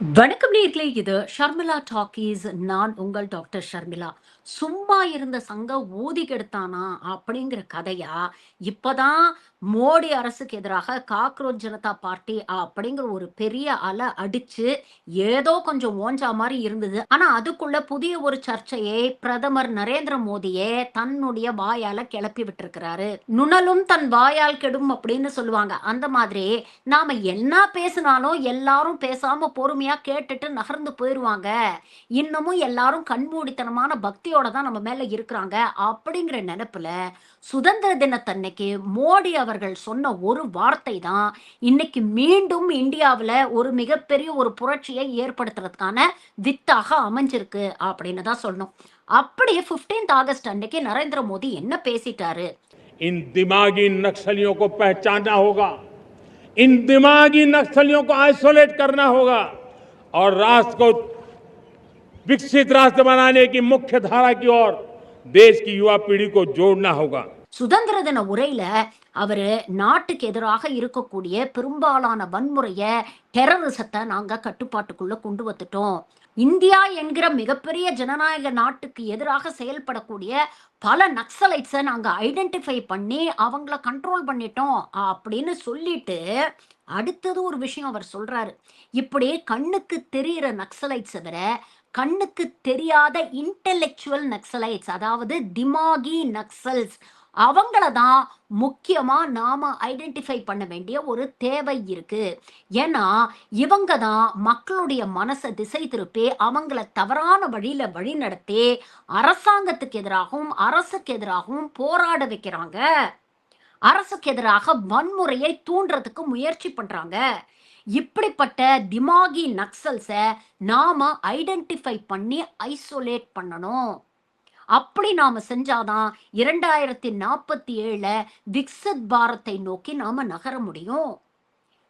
வணக்கம் நேயர்களே, இது ஷர்மிளா டாக்கீஸ். நான் உங்கள் டாக்டர் ஷர்மிளா. சும்மா இருந்த சங்க ஊதி கெடுத்தானா அப்படிங்கிற கதையா இப்பதான் மோடி அரசுக்கு எதிராக காக்ரோச் ஜனதா பார்ட்டி அப்படிங்கிற ஒரு பெரிய அலை அடிச்சு ஏதோ கொஞ்சம் ஓஞ்சா மாதிரி இருந்தது. ஆனா அதுக்குள்ள புதிய ஒரு சர்ச்சையை பிரதமர் நரேந்திர மோடியே தன்னுடைய வாயால கிளப்பி விட்டிருக்கிறாரு. நுணலும் தன் வாயால் கெடும் அப்படின்னு சொல்லுவாங்க. அந்த மாதிரி நாம என்ன பேசினாலும் எல்லாரும் பேசாம பொறுமையா கேட்டுட்டு நகர்ந்து போயிருவாங்க. இன்னமும் எல்லாரும் கண்மூடித்தனமான பக்தியோட தான் நம்ம மேல இருக்கிறாங்க அப்படிங்கிற நினைப்புல சுதந்திர தினத்தன்னைக்கு மோடி அவர்கள் சொன்ன ஒரு வார்த்தை தான் இன்னைக்கு மீண்டும் இந்தியாவுல ஒரு மிகப்பெரிய ஒரு புரட்சியை ஏற்படுத்துறதுக்கான வித்தாக அமைஞ்சிருக்கு அப்படின்னு தான் சொல்லணும். அப்படியே 15th ஆகஸ்ட் அன்னைக்கு நரேந்திர மோடி என்ன பேசிட்டாரு? इन दिमागी नक्सलियों को पहचानना होगा, इन दिमागी नक्सलियों को आइसोलेट करना होगा और राष्ट्र को विकसित राष्ट्र बनाने की मुख्य धारा की ओर देश की युवा पीढ़ी को जोड़ना होगा. சுதந்திர தின உரையில அவரு நாட்டுக்கு எதிராக இருக்கக்கூடிய பெரும்பாலான வன்முறைய டெரரிசத்தை நாங்க கட்டுப்பாட்டுக்குள்ள கொண்டு வந்துட்டோம். இந்தியா என்கிற மிகப்பெரிய ஜனநாயக நாட்டுக்கு எதிராக செயல்படக்கூடிய பல நக்சலைட்ஸை நாங்க ஐடென்டிஃபை பண்ணி அவங்கள கண்ட்ரோல் பண்ணிட்டோம் அப்படின்னு சொல்லிட்டு அடுத்தது ஒரு விஷயம் அவர் சொல்றாரு. இப்படி கண்ணுக்கு தெரியிற நக்சலைட்ஸை விட கண்ணுக்கு தெரியாத இன்டெலெக்சுவல் நக்சலைட்ஸ், அதாவது திமாகி நக்சல்ஸ், அவங்கள தான் முக்கியமா நாம ஐடென்டிஃபை பண்ண வேண்டிய ஒரு தேவை இருக்கு. ஏன்னா இவங்க தான் மக்களுடைய மனசை திசை திருப்பி அவங்கள தவறான வழியில வழி நடத்தி அரசாங்கத்துக்கு எதிராகவும் அரசுக்கு எதிராகவும் போராட வைக்கிறாங்க. அரசுக்கு எதிராக வன்முறையை தூண்டுறதுக்கு முயற்சி பண்றாங்க. இப்படிப்பட்ட திமாகி நக்சல்ஸை நாம ஐடென்டிஃபை பண்ணி ஐசோலேட் பண்ணணும். அப்படி நாம செஞ்சாதான் 2047 விக்சித் பாரத்தை நோக்கி நாம நகர முடியும்.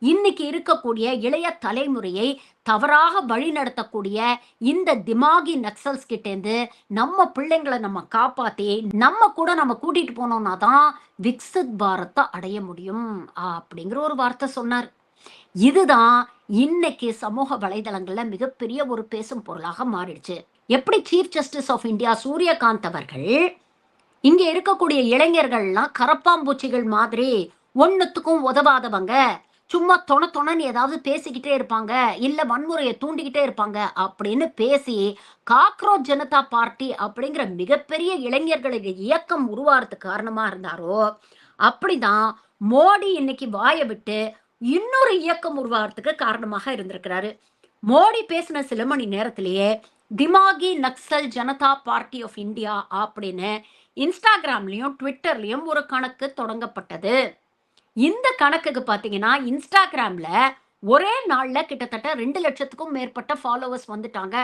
இன்னைக்கு இருக்கக்கூடிய இளைய தலைமுறையை தவறாக வழி நடத்தக்கூடிய இந்த திமாகி நக்சல்ஸ் கிட்டேந்து நம்ம பிள்ளைங்களை நம்ம காப்பாத்தி நம்ம கூட நம்ம கூட்டிட்டு போனோம்னா தான் விக்சித் பாரத்தை அடைய முடியும் அப்படிங்கிற ஒரு வார்த்தை சொன்னார். இதுதான் இன்னைக்கு சமூக வலைதளங்கள்ல மிகப்பெரிய ஒரு பேசும் பொருளாக மாறிடுச்சு. எப்படி chief justice of India Suryakant அவர்கள் இங்க இருக்கக்கூடிய இளைஞர்கள்லாம் கரப்பாம்பூச்சிகள் மாதிரி ஒன்னுத்துக்கும் உதவாதவங்க, சும்மா தொணன்னு ஏதாவது பேசிக்கிட்டே இருப்பாங்க, இல்ல வன்முறையை தூண்டிக்கிட்டே இருப்பாங்க அப்படின்னு பேசி காக்ரோச் ஜனதா பார்ட்டி அப்படிங்கிற மிகப்பெரிய இளைஞர்களுடைய இயக்கம் உருவாறதுக்கு காரணமா இருந்தாரோ, அப்படிதான் மோடி இன்னைக்கு வாயை விட்டு இன்னொரு இயக்கம் உருவாகிறதுக்கு காரணமாக இருந்திருக்கிறாரு. மோடி பேசின சில மணி நேரத்திலேயே திமாகி Naxal Janata party of India அப்படின்னு இன்ஸ்டாகிராம்லயும் ட்விட்டர்லயும் ஒரு கணக்கு தொடங்கப்பட்டது. இந்த கணக்குக்கு பாத்தீங்கன்னா இன்ஸ்டாகிராம்ல ஒரே நாள்ல கிட்டத்தட்ட 2 லட்சத்துக்கும் மேற்பட்ட ஃபாலோவர்ஸ் வந்துட்டாங்க.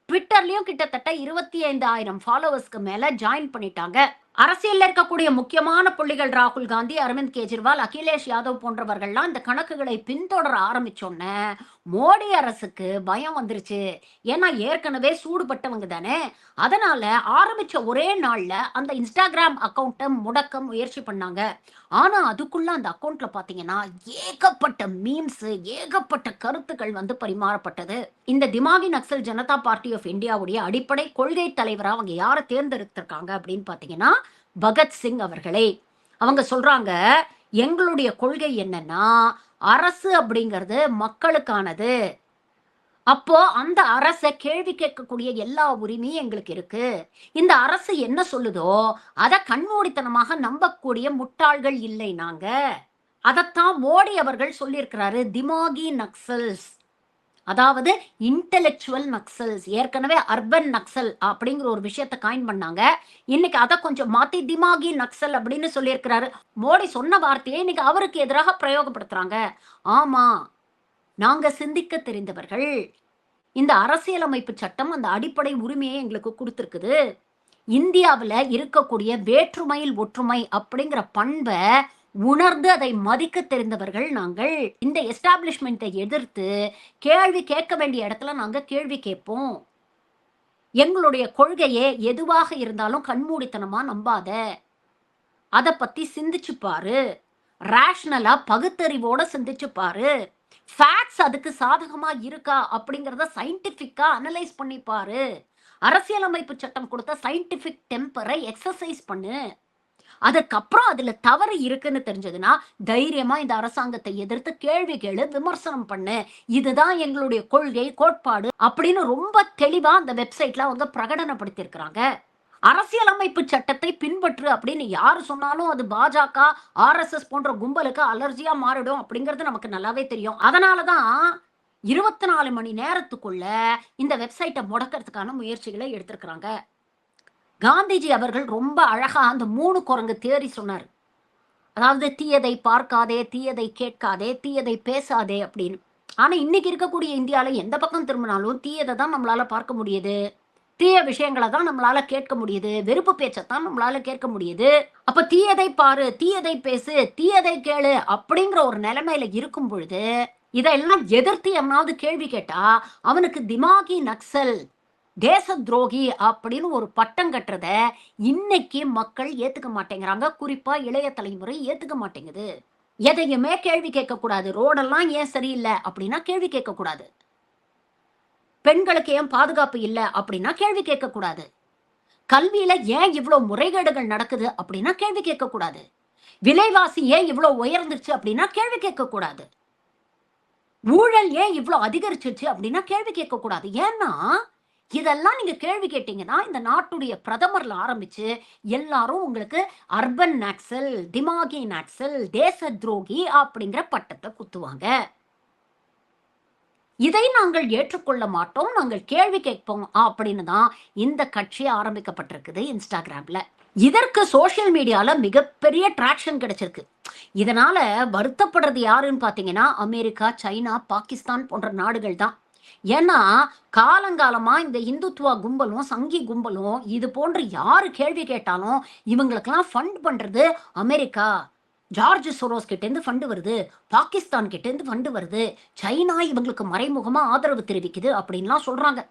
ட்விட்டர்லயும் கிட்டத்தட்ட 25,000 ஃபாலோவர்ஸ்க்கு மேல ஜாயின் பண்ணிட்டாங்க. அரசியல்ல இருக்கக்கூடிய முக்கியமான புள்ளிகள் ராகுல் காந்தி, அரவிந்த் கெஜ்ரிவால், அகிலேஷ் யாதவ் போன்றவர்கள்லாம் இந்த கணக்குகளை பின்தொடர ஆரம்பிச்சோன்ன மோடி அரசுக்கு பயம் வந்துருச்சு. ஏன்னா ஏற்கனவே சூடுபட்டவங்க தானே. அதனால ஆரம்பிச்ச ஒரே நாள்ல அந்த இன்ஸ்டாகிராம் அக்கௌண்ட்டை முடக்க முயற்சி பண்ணாங்க. ஆனா அதுக்குள்ள அந்த அக்கௌண்ட்ல பாத்தீங்கன்னா ஏகப்பட்ட மீம்ஸ், ஏகப்பட்ட கருத்துக்கள் வந்து பரிமாறப்பட்டது. இந்த திமாகி நக்சல் ஜனதா பார்ட்டி ஆஃப் இந்தியாவுடைய அடிப்படை கொள்கை தலைவரா அவங்க யாரை தேர்ந்தெடுத்திருக்காங்க அப்படின்னு பாத்தீங்கன்னா பகத்சிங் அவர்களே. அவங்க சொல்றாங்க, எங்களுடைய கொள்கை என்னன்னா அரசு அப்படிங்கிறது மக்களுக்கானது. அப்போ அந்த அரசை கேள்வி கேட்கக்கூடிய எல்லா உரிமையும் எங்களுக்கு இருக்கு. இந்த அரசு என்ன சொல்லுதோ அதை கண்மூடித்தனமாக நம்பக்கூடிய முட்டாள்கள் இல்லை நாங்க. அதத்தான் மோடி அவர்கள் சொல்லியிருக்கிறாரு, திமாகி நக்சல்ஸ், அதாவது இன்டெலெக்சுவல் நக்சல்ஸ். ஏற்கனவே அர்பன் நக்சல் அப்படிங்கிற ஒரு விஷயத்தை காயின் பண்ணாங்க. இன்னைக்கு அதை கொஞ்சம் மாத்தி திமாகி நக்சல் அப்படின்னு சொல்லியிருக்கிறாரு. மோடி சொன்ன வார்த்தையை இன்னைக்கு அவருக்கு எதிராக பிரயோகப்படுத்துறாங்க. ஆமா, நாங்க சிந்திக்க தெரிந்தவர்கள். இந்த அரசியலமைப்பு சட்டம் அந்த அடிப்படை உரிமையை எங்களுக்கு கொடுத்திருக்குது. இந்தியாவில் இருக்கக்கூடிய வேற்றுமையில் ஒற்றுமை அப்படிங்கிற பண்பை உணர்ந்து அதை மதிக்க தெரிந்தவர்கள் நாங்கள். இந்த எஸ்டாப்ளிஷ்மெண்ட்டை எதிர்த்து கேள்வி கேட்க வேண்டிய இடத்துல நாங்க கேள்வி கேட்போம். எங்களுடைய கொள்கையே எதுவாக இருந்தாலும் கண்மூடித்தனமா நம்பாத, அதை பத்தி சிந்திச்சு பாரு, ரேஷனலா பகுத்தறிவோட சிந்திச்சு பாரு, ஃபேக்ட்ஸ் அதுக்கு சாதகமா இருக்கா அப்படிங்கிறத சயின்டிஃபிக்கா அனலைஸ் பண்ணி பாரு. அரசியலமைப்பு சட்டம் கொடுத்த சயின்டிஃபிக் டெம்பரை எக்ஸர்சைஸ் பண்ணு. அதுக்கப்புறம் அதுல தவறு இருக்குன்னு தெரிஞ்சதுன்னா தைரியமா இந்த அரசாங்கத்தை எதிர்த்து கேள்வி கேளு, விமர்சனம் பண்ணு. இதுதான் எங்களுடைய கொள்கை, கோட்பாடு அப்படின்னு ரொம்ப தெளிவா அந்த வெப்சைட்ல அவங்க பிரகடனப்படுத்தி இருக்கிறாங்க. அரசியலமைப்பு சட்டத்தை பின்பற்று அப்படின்னு யாரு சொன்னாலும் அது பாஜக, ஆர்எஸ்எஸ் போன்ற கும்பலுக்கு அலர்ஜியா மாறிடும் அப்படிங்கிறது நமக்கு நல்லாவே தெரியும். அதனாலதான் 24 மணி நேரத்துக்குள்ள இந்த வெப்சைட்டை முடக்கிறதுக்கான முயற்சிகளை எடுத்திருக்கிறாங்க. காந்திஜி அவர்கள் ரொம்ப அழகா அந்த 3 குரங்கு தியரி சொன்னார். அதாவது தீயதை பார்க்காதே, தீயதை கேட்காதே, தீயதை பேசாதே அப்படின்னு. ஆனா இன்னைக்கு இருக்கக்கூடிய இந்தியால எந்த பக்கம் திரும்பினாலும் தீயதை தான் நம்மளால பார்க்க முடியுது, தீய விஷயங்களை தான் நம்மளால கேட்க முடியுது, வெறுப்பு பேச்சத்தான் நம்மளால கேட்க முடியுது. அப்ப தீயதை பாரு, தீயதை பேசு, தீயதை கேளு அப்படிங்கிற ஒரு நிலைமையில இருக்கும் பொழுது இதெல்லாம் எதிர்த்து எவனாவது கேள்வி கேட்டா அவனுக்கு திமாகி நக்சல், தேச துரோகி அப்படின்னு ஒரு பட்டம் கட்டுறத இன்னைக்கு மக்கள் ஏத்துக்க மாட்டேங்கிறாங்க. குறிப்பா இளைய தலைமுறை ஏத்துக்க மாட்டேங்குது. எதையுமே கேள்வி கேட்க கூடாது. ரோடெல்லாம் ஏன் சரியில்லை அப்படின்னா கேள்வி கேட்க கூடாது. பெண்களுக்கு ஏன் பாதுகாப்பு இல்லை அப்படின்னா கேள்வி கேட்க கூடாது. கல்வியில ஏன் இவ்வளவு முறைகேடுகள் நடக்குது அப்படின்னா கேள்வி கேட்க கூடாது. விலைவாசி ஏன் இவ்வளவு உயர்ந்துருச்சு அப்படின்னா கேள்வி கேட்க கூடாது. ஊழல் ஏன் இவ்வளவு அதிகரிச்சிருச்சு அப்படின்னா கேள்வி கேட்க கூடாது. ஏன்னா இதெல்லாம் நீங்க கேள்வி கேட்டீங்கன்னா இந்த நாட்டுடைய பிரதமர்ல ஆரம்பிச்சு எல்லாரும் உங்களுக்கு அர்பன் நக்சல், திமாகி நக்சல், தேச துரோகி அப்படிங்கிற பட்டத்தை குத்துவாங்க. இதை நாங்கள் ஏற்றுக்கொள்ள மாட்டோம், நாங்கள் கேள்வி கேட்போம் அப்படின்னு தான் இந்த கட்சி ஆரம்பிக்கப்பட்டிருக்குது இன்ஸ்டாகிராம்ல. இதற்கு சோசியல் மீடியால மிகப்பெரிய டிராக்ஷன் கிடைச்சிருக்கு. இதனால வருத்தப்படுறது யாருன்னு பாத்தீங்கன்னா அமெரிக்கா, சைனா, பாகிஸ்தான் போன்ற நாடுகள் தான். ஏன்னா காலங்காலமா இந்த இந்துத்துவா கும்பலும் சங்கி கும்பலும் இது போன்று யாரு கேள்வி கேட்டாலும் இவங்களுக்கெல்லாம் ஃபண்ட் பண்றது அமெரிக்கா, ஜார்ஜ் சோரோஸ் கிட்ட இருந்து ஃபண்டு வருது, பாகிஸ்தான் கிட்ட இருந்து ஃபண்டு வருது, சைனா இவங்களுக்கு மறைமுகமா ஆதரவு தெரிவிக்குது அப்படின்லாம் சொல்றாங்க.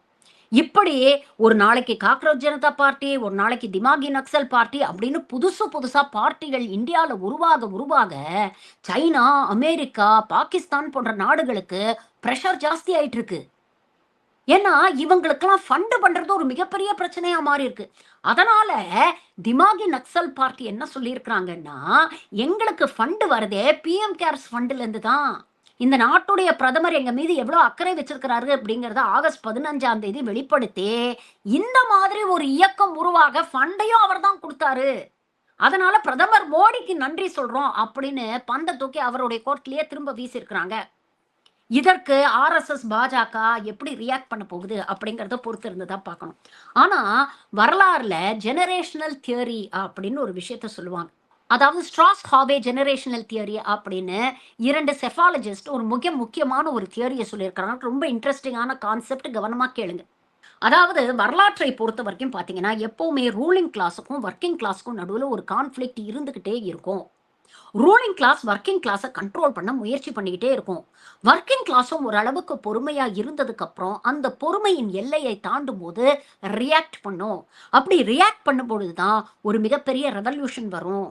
இப்படி ஒரு நாளைக்கு காக்ரோச் ஜனதா பார்ட்டி, ஒரு நாளைக்கு திமாகி நக்சல் பார்ட்டி அப்படின்னு புதுசா பார்ட்டிகள் இந்தியால உருவாக சைனா, அமெரிக்கா, பாகிஸ்தான் போன்ற நாடுகளுக்கு பிரஷர் ஜாஸ்தி ஆயிட்டு இருக்கு. ஏன்னா இவங்களுக்கெல்லாம் ஃபண்டு பண்றது ஒரு மிகப்பெரிய பிரச்சனையா மாறி இருக்கு. அதனால திமாகி நக்சல் பார்ட்டி என்ன சொல்லியிருக்கிறாங்கன்னா எங்களுக்கு ஃபண்டு வருதே பிஎம் கேர்ஸ் ஃபண்டுல இருந்து தான். இந்த நாட்டுடைய பிரதமர் எங்க மீது எவ்வளவு அக்கறை வச்சிருக்கிறாரு அப்படிங்கறத ஆகஸ்ட் 15ஆம் தேதி வெளிப்படுத்தி இந்த மாதிரி ஒரு இயக்கம் உருவாக ஃபண்டையும் அவர் தான் கொடுத்தாரு. அதனால பிரதமர் மோடிக்கு நன்றி சொல்றோம் அப்படின்னு பந்த தூக்கி அவருடைய கோர்ட்லயே திரும்ப வீசியிருக்கிறாங்க. இதற்கு ஆர்எஸ்எஸ், பாஜக எப்படி ரியாக்ட் பண்ண போகுது அப்படிங்கறத பொறுத்து இருந்துதான் பார்க்கணும். ஆனா வரலாறுல ஜெனரேஷனல் தியரி அப்படின்னு ஒரு விஷயத்த சொல்லுவாங்க. அதாவது ஸ்ட்ராஸ் ஹாவே ஜெனரேஷனல் தியரி அப்படின்னு 2 செஃபாலஜிஸ்ட் ஒரு முக்கியமான ஒரு தியரியை சொல்லியிருக்கிறாங்க. ரொம்ப இன்ட்ரெஸ்டிங்கான கான்செப்ட், கவனமா கேளுங்க. அதாவது வரலாற்றை பொறுத்த வரைக்கும் பாத்தீங்கன்னா எப்பவுமே ரூலிங் கிளாஸுக்கும் ஒர்க்கிங் கிளாஸுக்கும் நடுவில் ஒரு கான்ஃபிளிக்ட் இருந்துகிட்டே இருக்கும். ரூலிங் கிளாஸ் ஒர்க்கிங் கிளாஸை கண்ட்ரோல் பண்ண முயற்சி பண்ணிக்கிட்டே இருக்கும். ஒர்க்கிங் கிளாஸும் ஓரளவுக்கு பொறுமையா இருந்ததுக்கு அப்புறம் அந்த பொறுமையின் எல்லையை தாண்டும் போது ரியாக்ட் பண்ணும். அப்படி ரியாக்ட் பண்ணும் பொழுதுதான் ஒரு மிகப்பெரிய ரெவல்யூஷன் வரும்.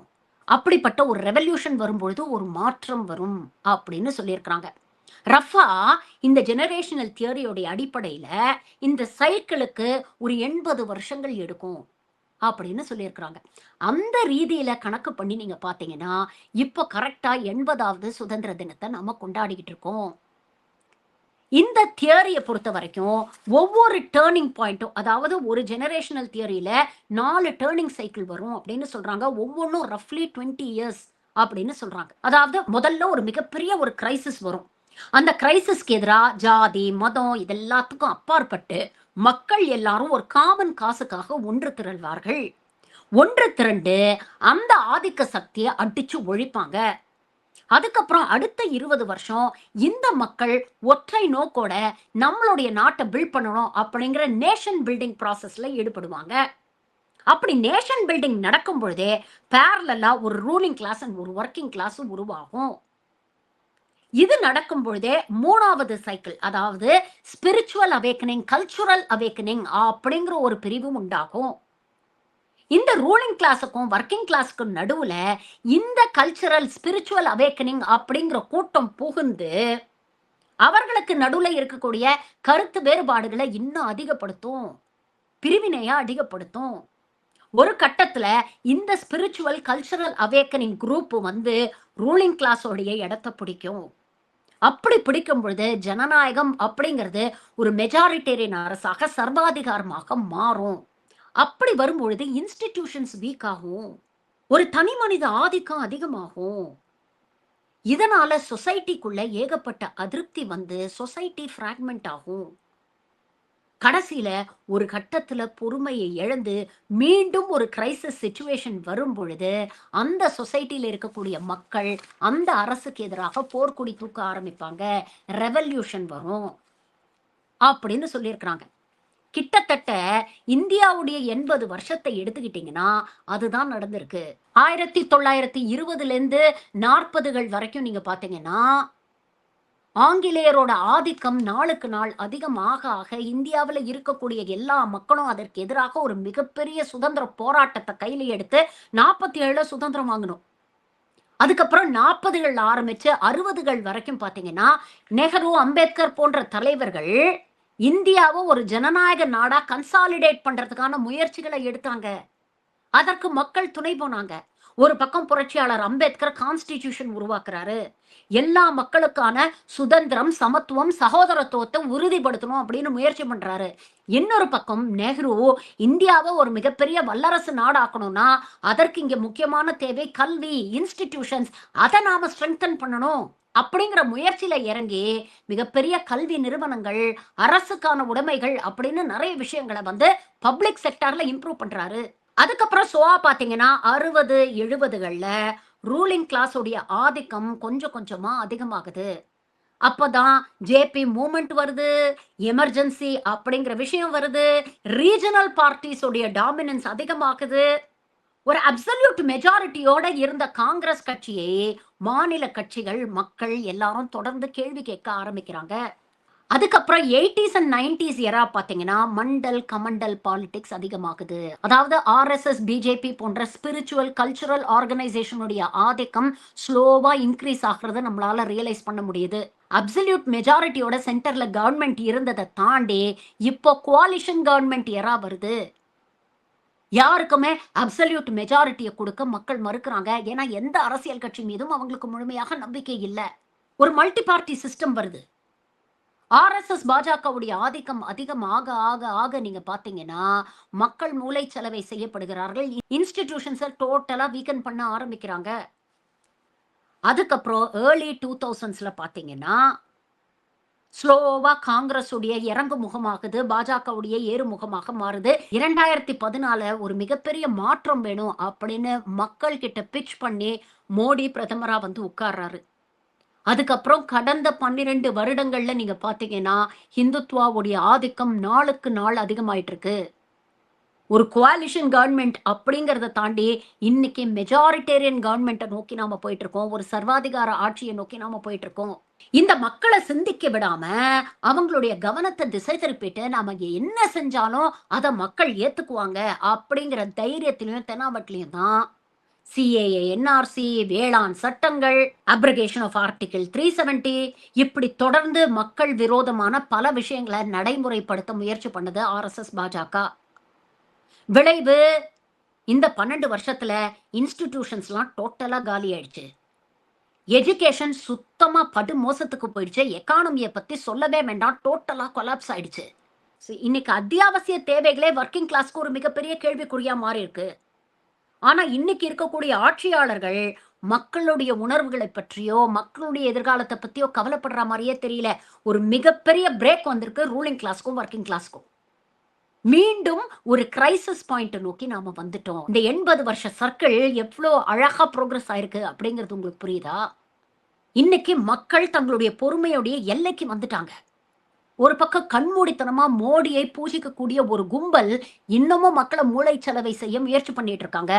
அப்படிப்பட்ட ஒரு ரெவல்யூஷன் வரும்பொழுது ஒரு மாற்றம் வரும் அப்படின்னு சொல்லியிருக்கிறாங்க. ரஃபா இந்த ஜெனரேஷனல் தியரியோடைய அடிப்படையில இந்த சைக்கிளுக்கு ஒரு 80 வருஷங்கள் எடுக்கும் அப்படின்னு சொல்லியிருக்கிறாங்க. அந்த ரீதியில கணக்கு பண்ணி நீங்க பாத்தீங்கன்னா இப்போ கரெக்டா 80வது சுதந்திர தினத்தை நம்ம கொண்டாடிக்கிட்டு இருக்கோம். இந்த தியரியை பொறுத்த வரைக்கும் ஒவ்வொரு டேர்னிங் பாயிண்ட்டும், அதாவது ஒரு ஜெனரேஷனல் தியரியில 4 டேர்னிங் சைக்கிள் வரும் அப்படின்னு சொல்றாங்க. ஒவ்வொன்றும் ரஃப்லி 20 இயர்ஸ் அப்படின்னு சொல்றாங்க. அதாவது முதல்ல ஒரு மிகப்பெரிய ஒரு கிரைசிஸ் வரும். அந்த கிரைசிஸ்க்கு எதிரா ஜாதி, மதம் இதெல்லாத்துக்கும் அப்பாற்பட்டு மக்கள் எல்லாரும் ஒரு காமன் காசுக்காக ஒன்று திரள்வார்கள். ஒன்று திரண்டு அந்த ஆதிக்க சக்தியை அடிச்சு ஒழிப்பாங்க. அதுக்கப்புறம் அடுத்த 20 வருஷம் இந்த மக்கள் ஒற்றை நோக்கோட நம்மளுடைய நாட்டை பில்ட் பண்ணணும் அப்படிங்கிற நேஷன் பில்டிங் ப்ராசஸ்ல ஈடுபடுவாங்க. அப்படி நேஷன் பில்டிங் நடக்கும் பொழுதே பேரலா ஒரு ரூலிங் கிளாஸ் அண்ட் ஒரு ஒர்க்கிங் கிளாஸ் உருவாகும். இது நடக்கும் பொழுதே 3வது சைக்கிள், அதாவது ஸ்பிரிச்சுவல் அவேக்கனிங், கல்ச்சுரல் அவேக்கனிங் அப்படிங்கிற ஒரு பிரிவும் உண்டாகும். இந்த ரூலிங் கிளாஸுக்கும் ஒர்க்கிங் கிளாஸுக்கும் நடுவுல இந்த கல்ச்சரல் ஸ்பிரிச்சுவல் அவேக்கனிங் அப்படிங்கிற கூட்டம் புகுந்து அவர்களுக்கு நடுவுல இருக்கக்கூடிய கருத்து வேறுபாடுகளை இன்னும் அதிகப்படுத்தும், பிரிவினையா அதிகப்படுத்தும். ஒரு கட்டத்துல இந்த ஸ்பிரிச்சுவல் கல்ச்சரல் அவேக்கனிங் குரூப் வந்து ரூலிங் கிளாஸோடைய இடத்தை பிடிக்கும். அப்படி பிடிக்கும் பொழுது ஜனநாயகம் அப்படிங்கிறது ஒரு மெஜாரிட்டேரியன் அரசாக சர்வாதிகாரமாக மாறும். அப்படி வரும்பொழுது இன்ஸ்டிடியூஷன்ஸ் வீக் ஆகும். ஒரு தனி மனித ஆதிக்கம் அதிகமாகும். இதனால சொசைட்டிக்குள்ள ஏகப்பட்ட அதிருப்தி வந்து சொசைட்டி பிராக்மெண்ட் ஆகும். கடைசியில ஒரு கட்டத்துல பொறுமையை இழந்து மீண்டும் ஒரு கிரைசிஸ் சிச்சுவேஷன் வரும் பொழுது அந்த சொசைட்டில இருக்கக்கூடிய மக்கள் அந்த அரசுக்கு எதிராக போர்க்கொடி தூக்க ஆரம்பிப்பாங்க, ரெவல்யூஷன் வரும் அப்படின்னு சொல்லியிருக்கிறாங்க. கிட்டத்தட்ட இந்தியாவுடைய 80 வருஷத்தை எடுத்துக்கிட்டீங்கன்னா அதுதான் நடந்திருக்கு. 1920ல இருந்து 40கள் வரைக்கும் நீங்க பாத்தீங்கன்னா ஆங்கிலேயரோட ஆதிக்கம் நாளுக்கு நாள் அதிகமாக ஆக இந்தியாவில் இருக்கக்கூடிய எல்லா மக்களும் அதற்கு எதிராக ஒரு மிகப்பெரிய சுதந்திர போராட்டத்தை கையில எடுத்து 47 சுதந்திரம் வாங்கணும். அதுக்கப்புறம் 40கள் ஆரம்பிச்சு 60கள் வரைக்கும் பாத்தீங்கன்னா நெஹ்ரு, அம்பேத்கர் போன்ற தலைவர்கள் இந்தியாவை ஒரு ஜனநாயக நாடா கன்சாலிடேட் பண்றதுக்கான முயற்சிகளை எடுத்தாங்க. அதற்கு மக்கள் துணை போனாங்க. ஒரு பக்கம் புரட்சியாளர் அம்பேத்கர் கான்ஸ்டிடியூஷன் உருவாக்குறாரு. எல்லா மக்களுக்கான சுதந்திரம், சமத்துவம், சகோதரத்துவத்தை உறுதிப்படுத்தணும் அப்படின்னு முயற்சி பண்றாரு. இன்னொரு பக்கம் நெஹ்ரு இந்தியாவை ஒரு மிகப்பெரிய வல்லரசு நாடாக்கணும்னா அதற்கு இங்க முக்கியமான தேவை கல்வி, இன்ஸ்டிடியூஷன்ஸ், அதை நாம ஸ்ட்ரெங்தன் பண்ணணும் அப்படிங்கிற முயற்சியில இறங்கி மிகப்பெரிய கல்வி நிறுவனங்கள், அரசுக்கான உடைமைகள் அப்படின்னு நிறைய விஷயங்களை வந்து பப்ளிக் செக்டார்ல இம்ப்ரூவ் பண்றாரு. அதுக்கப்புறம் பாத்தீங்கன்னா 60, 70கள்ல ரூலிங் கிளாஸ் உடைய ஆதிக்கம் கொஞ்சம் கொஞ்சமா அதிகமாகுது. அப்பதான் ஜேபி மூவ்மெண்ட் வருது, எமர்ஜென்சி அப்படிங்கிற விஷயம் வருது, ரீஜனல் பார்ட்டிஸ் உடைய டாமினன்ஸ் அதிகமாகுது. ஒரு அப்சல்யூட் மெஜாரிட்டியோட இருந்த காங்கிரஸ் கட்சியை மாநில கட்சிகள், மக்கள் எல்லாரும் தொடர்ந்து கேள்வி கேட்க ஆரம்பிக்கிறாங்க. அதுக்கப்புறம் 80s and 90s எரா பாத்தீங்கன்னா மண்டல் கமண்டல் பாலிடிக்ஸ் அதிகமாகுது. அதாவது ஆர்எஸ்எஸ், பிஜேபி போன்ற ஸ்பிரிச்சுவல் கல்ச்சுரல் ஆர்கனைசேஷனுடைய ஆதிக்கம் ஸ்லோவா இன்க்ரீஸ் ஆகுறத நம்மளால ரியலைஸ் பண்ண முடியுது. அப்சல்யூட் மெஜாரிட்டியோட சென்டர்ல கவர்மெண்ட் இருந்ததை தாண்டி இப்போ கோலிஷன் கவர்மெண்ட் எரா வருது. யாருக்குமே அப்சல்யூட் மெஜாரிட்டியை கொடுக்க மக்கள் மறுக்கிறாங்க. ஏன்னா எந்த அரசியல் கட்சி மீதும் அவங்களுக்கு முழுமையாக நம்பிக்கை இல்லை. ஒரு மல்டி பார்ட்டி சிஸ்டம் வருது. ஆர்எஸ்எஸ், பாஜகவுடைய ஆதிக்கம் அதிகமாக ஆக ஆக நீங்க பாத்தீங்கன்னா மக்கள் மூளைச்சலவை செய்யப்படுகிறார்கள். இன்ஸ்டிடியூஷன்ஸை டோட்டலா வீக்கன் பண்ண ஆரம்பிக்கிறாங்க. அதுக்கப்புறம் ஏர்லி 2000ஸ்ல பாத்தீங்கன்னா ஸ்லோவா காங்கிரஸ் உடைய இறங்கு முகமாகுது, பாஜகவுடைய ஏறு முகமாக மாறுது. 2014 ஒரு மிகப்பெரிய மாற்றம் வேணும் அப்படின்னு மக்கள் கிட்ட பிட்ச் பண்ணி மோடி பிரதமரா வந்து உட்கார்றாரு. அதுக்கப்புறம் கடந்த 12 வருடங்கள்ல நீங்க பாத்தீங்கன்னா ஹிந்துத்வாவுடைய ஆதிக்கம் நாளுக்கு நாள் அதிகமாயிட்டு இருக்கு. ஒரு கோலிஷன் கவர்மெண்ட் அப்படிங்கறத தாண்டி இன்னைக்கு மெஜாரிட்டேரியன் கவர்மெண்ட்டை நோக்கி நாம போயிட்டு இருக்கோம். ஒரு சர்வாதிகார ஆட்சியை நோக்கி நாம போயிட்டு இருக்கோம். இந்த மக்களை சிந்திக்க விடாம அவங்களுடைய கவனத்தை திசை திருப்பிட்டு நாம என்ன செஞ்சாலும் அதை மக்கள் ஏத்துக்குவாங்க அப்படிங்கிற தைரியத்திலையும் தெனாவட்டிலையும் தான் சிஏஏ, என்ஆர்சி, வேளாண் சட்டங்கள், அப்ரிகேஷன் ஆஃப் ஆர்டிகிள் 370 இப்படி தொடர்ந்து மக்கள் விரோதமான பல விஷயங்களை நடைமுறைப்படுத்த முயற்சி பண்ணது ஆர்எஸ்எஸ், பாஜக. விளைவு இந்த 12 வருஷத்துல இன்ஸ்டிடியூஷன்ஸ்லாம் டோட்டலா காலி ஆயிடுச்சு. எஜுகேஷன் சுத்தமா படு மோசத்துக்கு போயிடுச்சு. எக்கானமியை பத்தி சொல்லவே வேண்டாம், டோட்டலா கொலாப்ஸ் ஆயிடுச்சு. இன்னைக்கு அத்தியாவசிய தேவைகளே ஒர்க்கிங் கிளாஸ்க்கு ஒரு மிகப்பெரிய கேள்விக்குறியா மாறி இருக்கு. ஆனா இன்னைக்கு இருக்கக்கூடிய ஆட்சியாளர்கள் மக்களுடைய உணர்வுகளை பற்றியோ மக்களுடைய எதிர்காலத்தை பத்தியோ கவலைப்படுற மாதிரியே தெரியல. ஒரு மிகப்பெரிய பிரேக் வந்திருக்கு ரூலிங் கிளாஸ்க்கும் ஒர்க்கிங் கிளாஸ்க்கும். மீண்டும் ஒரு கிரைசிஸ் பாயிண்ட் நோக்கி நாம வந்துட்டோம். இந்த 80 வருஷ சர்க்கிள் எவ்வளோ அழகா ப்ரோக்ரஸ் ஆயிருக்கு அப்படிங்கிறது உங்களுக்கு புரியுதா? இன்னைக்கு மக்கள் தங்களுடைய பொறுமையுடைய எல்லைக்கு வந்துட்டாங்க. ஒரு பக்கம் கண்மூடித்தனமா மோடியை பூஜிக்கக்கூடிய ஒரு கும்பல் இன்னமும் மக்களை மூளைச்சலவை செய்ய முயற்சி பண்ணிட்டு இருக்காங்க.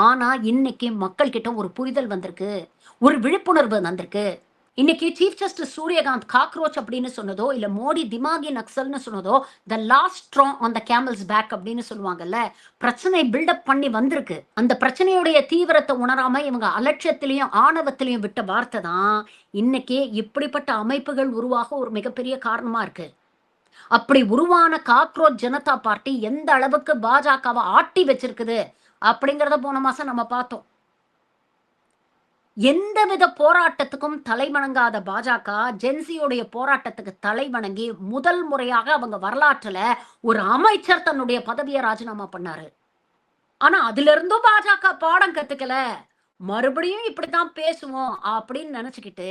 ஆனா இன்னைக்கு மக்கள் கிட்ட ஒரு புரிதல் வந்திருக்கு, ஒரு விழிப்புணர்வு வந்திருக்கு. இன்னைக்கு சீஃப் ஜஸ்டிஸ் சூரியகாந்த் காக்ரோச் அப்படின்னு சொன்னதோ, இல்ல மோடி திமாகி நக்சல்னு சொன்னதோ, the last straw on the camel's back அப்படின்னு சொல்லுவாங்கல்ல. பிரச்சனை பில்டப் பண்ணி வந்திருக்கு. அந்த பிரச்சனையுடைய தீவிரத்தை உணராம இவங்க அலட்சியத்திலையும் ஆணவத்திலையும் விட்ட வார்த்தை தான் இன்னைக்கு இப்படிப்பட்ட அமைப்புகள் உருவாக ஒரு மிகப்பெரிய காரணமா இருக்கு. அப்படி உருவான காக்ரோச் ஜனதா பார்ட்டி எந்த அளவுக்கு பாஜகவை ஆட்டி வச்சிருக்குது அப்படிங்கறத போன மாசம் நம்ம பார்த்தோம். எந்தவித போராட்டத்துக்கும் தலைவணங்காத பாஜக ஜென்சியோடைய போராட்டத்துக்கு தலைவணங்கி முதல் முறையாக அவங்க வரலாற்றுல ஒரு அமைச்சர் தன்னுடைய பதவியை ராஜினாமா பண்ணாரு. ஆனா அதுல இருந்தும் பாஜக பாடம் கத்துக்கல. மறுபடியும் இப்படித்தான் பேசுவோம் அப்படின்னு நினைச்சுக்கிட்டு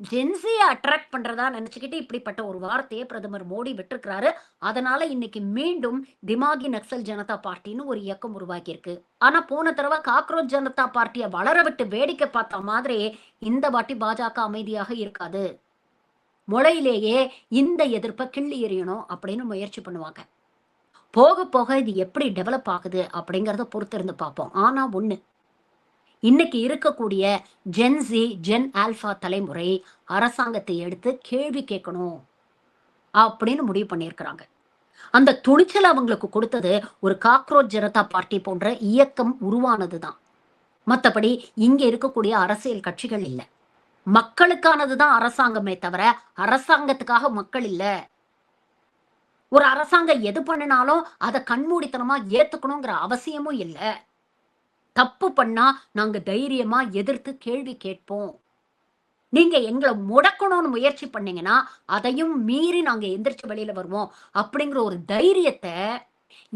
ஜென்சியை அட்ராக்ட் பண்றதா நினைச்சுக்கிட்டு இப்படிப்பட்ட ஒரு வார்த்தையை பிரதமர் மோடி விட்டுருக்கிறாரு. அதனால இன்னைக்கு மீண்டும் திமாகி நக்சல் ஜனதா பார்ட்டின்னு ஒரு இயக்கம் உருவாக்கி இருக்கு. ஆனா போன தடவை காக்ரோச் ஜனதா பார்ட்டியை வளர விட்டு வேடிக்கை பார்த்த மாதிரி இந்த வாட்டி பாஜக அமைதியாக இருக்காது. முளையிலேயே இந்த எதிர்ப்பை கிள்ளி எறியணும் அப்படின்னு முயற்சி பண்ணுவாங்க. போக போக இது எப்படி டெவலப் ஆகுது அப்படிங்கறத பொறுத்திருந்து பார்ப்போம். ஆனா ஒண்ணு, இன்னைக்கு இருக்கக்கூடிய ஜென்சி ஜென் ஆல்பா தலைமுறை அரசாங்கத்தை எடுத்து கேள்வி கேட்கணும் அப்படின்னு முடிவு பண்ணியிருக்கிறாங்க. அந்த துணிச்சல் அவங்களுக்கு கொடுத்தது ஒரு காக்ரோச் ஜனதா பார்ட்டி போன்ற இயக்கம் உருவானதுதான். மற்றபடி இங்க இருக்கக்கூடிய அரசியல் கட்சிகள் இல்ல. மக்களுக்கானதுதான் அரசாங்கமே தவிர அரசாங்கத்துக்காக மக்கள் இல்ல. ஒரு அரசாங்கம் எது பண்ணினாலும் அதை கண்மூடித்தனமா ஏத்துக்கணுங்கிற அவசியமும் இல்லை. தப்பு பண்ணா நாங்க தைரியமா எதிர்த்து கேள்வி கேட்போம். நீங்க எங்களை முடக்கணும்னு முயற்சி பண்ணீங்கன்னா அதையும் மீறி நாங்க எந்திரிச்சு வெளியில வருவோம் அப்படிங்கிற ஒரு தைரியத்தை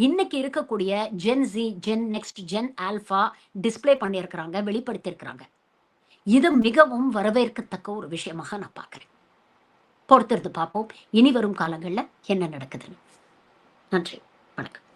இன்னைக்கு இருக்கக்கூடிய Gen Z gen next gen alpha display பண்ணியிருக்கிறாங்க, வெளிப்படுத்தியிருக்கிறாங்க. இது மிகவும் வரவேற்கத்தக்க ஒரு விஷயமாக நான் பார்க்கிறேன். பொறுத்திருந்து பார்ப்போம் இனி வரும் காலங்கள்ல என்ன நடக்குதுன்னு. நன்றி, வணக்கம்.